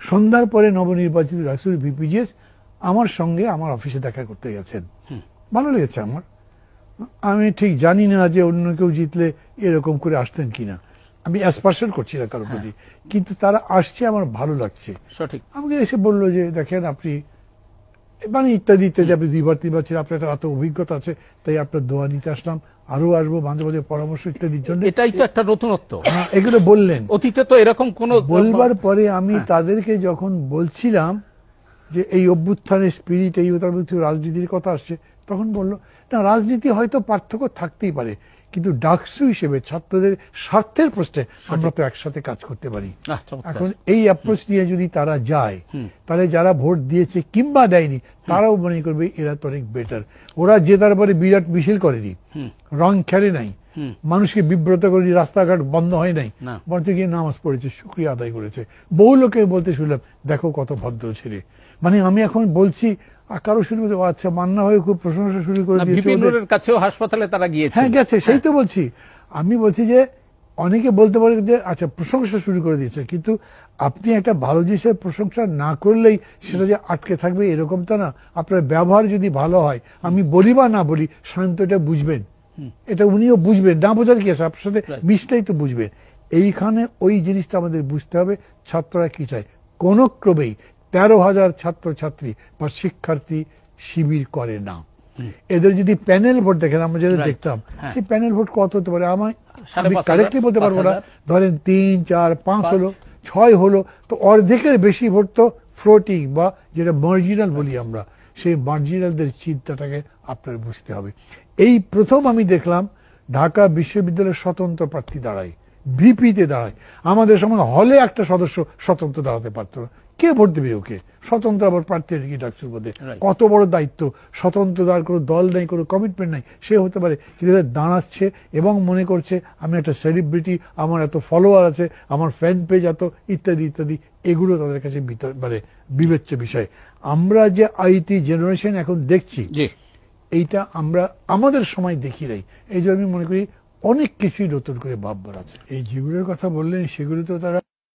সন্ধ্যার পরে নবনির্বাচিত রাসূল ভিপিজিএস আমার সঙ্গে আমার অফিসে দেখা করতে গেছেন। ভালো লেগেছে আমার। আমি ঠিক জানি না যে অন্য কেউ জিতলে এরকম করে আসতেন কিনা, আমি অ্যাসপারশন করছি না কারোর প্রতি, কিন্তু তারা আসছে আমার ভালো লাগছে। সঠিক। আমাকে এসে বললো যে দেখেন আপনি মানে ইত্যাদি ইত্যাদি, আপনি 2বার 3বার ছিলেন, আপনার একটা এত অভিজ্ঞতা আছে, তাই আপনার দোয়া নিতে আসলাম, আরো আসবো, মাঝে মাঝে পরামর্শ ইত্যাদির জন্য। এটাই তো একটা নতুনত্ব। এগুলো বললেন, অতীতে তো এরকম কোন বলবার পরে আমি তাদেরকে যখন বলছিলাম যে এই অভ্যুত্থানের স্পিরিট, এই রাজনীতির কথা আসছে, তখন বললো না, রাজনীতি হয়তো পার্থক্য থাকতেই পারে, কিন্তু ডাকসু হিসেবে ছাত্রদের স্বার্থের প্রশ্নে আমরা তো একসাথে কাজ করতে পারি। এখন এই অ্যাপ্রোচ নিয়ে যদি তারা যায়, তাহলে যারা ভোট দিয়েছে কিংবা দেয়নি তারাও মনে করবে এরা তো অনেক বেটার। ওরা জেতার পরে বিরাট মিছিল করেনি, রং খেলে নাই, মানুষকে বিব্রত করেনি, রাস্তাঘাট বন্ধ হয় নাই, বরঞ্চ গিয়ে নামাজ পড়েছে, শুকরিয়া আদায় করেছে। বহু লোকে বলতে শুনলাম দেখো কত ভদ্র ছেলে। মানে আমি এখন বলছি, কারো শুরু আচ্ছা মান্না হয়ে খুব প্রশংসা শুরু করে দিয়েছে, কাছেও হাসপাতালে তারা গিয়েছে। হ্যাঁ গেছে, সেই তো বলছি। আমি বলছি যে অনেকে বলতে পারে যে আচ্ছা প্রশংসা শুরু করে দিয়েছে, কিন্তু আপনি একটা ভালো জিনিসের প্রশংসা না করলেই সেটা যে আটকে থাকবে এরকম তো না। আপনার ব্যবহার যদি ভালো হয়, আমি বলি বা না বলি, শান্ত এটা বুঝবেন, এটা উনিও বুঝবেন, না বোঝার কি আছে, আপনার সাথে মিশলেই তো বুঝবেন। এইখানে ওই জিনিসটা আমাদের বুঝতে হবে, ছাত্ররা কি চায়। কোন ক্রমেই 13,000 ছাত্রছাত্রী বা শিক্ষার্থী শিবির করে না। এদের যদি প্যানেল ভোট দেখেন, আমরা যেটা দেখতাম, সেই প্যানেল ভোট কত হতে পারে আমি কারেক্টলি বলতে পারবো না, ধরেন 3, 4, 5 হলো, 6 হলো, তো অর্ধেকের বেশি ভোট তো ফ্লোটিং বা যেটা মার্জিনাল বলি আমরা, সেই মার্জিনালদের চিন্তাটাকে আপনার বুঝতে হবে। এই প্রথম আমি দেখলাম ঢাকা বিশ্ববিদ্যালয়ের স্বতন্ত্র প্রার্থী দাঁড়ায়, ভিপিতে দাঁড়ায়। আমাদের সময় হলে একটা সদস্য স্বতন্ত্র দাঁড়াতে পারতো না, কে ভোট দেবে ওকে? স্বতন্ত্র আবার প্রার্থী কি ডাকসুর মধ্যে কত বড় দায়িত্ব, স্বতন্ত্র দাঁড় কোনো দল নাই, কোনো কমিটমেন্ট নাই, সে হতে পারে, কিন্তু দাঁড়াচ্ছে এবং মনে করছে আমি একটা সেলিব্রিটি, আমার এত ফলোয়ার আছে, আমার ফ্যান পেজ এত, ইত্যাদি ইত্যাদি। এগুলো তাদের কাছে মানে বিবেচ্য বিষয়। আমরা যে আইটি জেনারেশন এখন দেখছি, এইটা আমরা আমাদের সময় দেখি নাই। এই জন্য আমি মনে করি অনেক কিছুই নতুন করে ভাববার আছে। এই যেগুলোর কথা বললেন সেগুলো তো তারা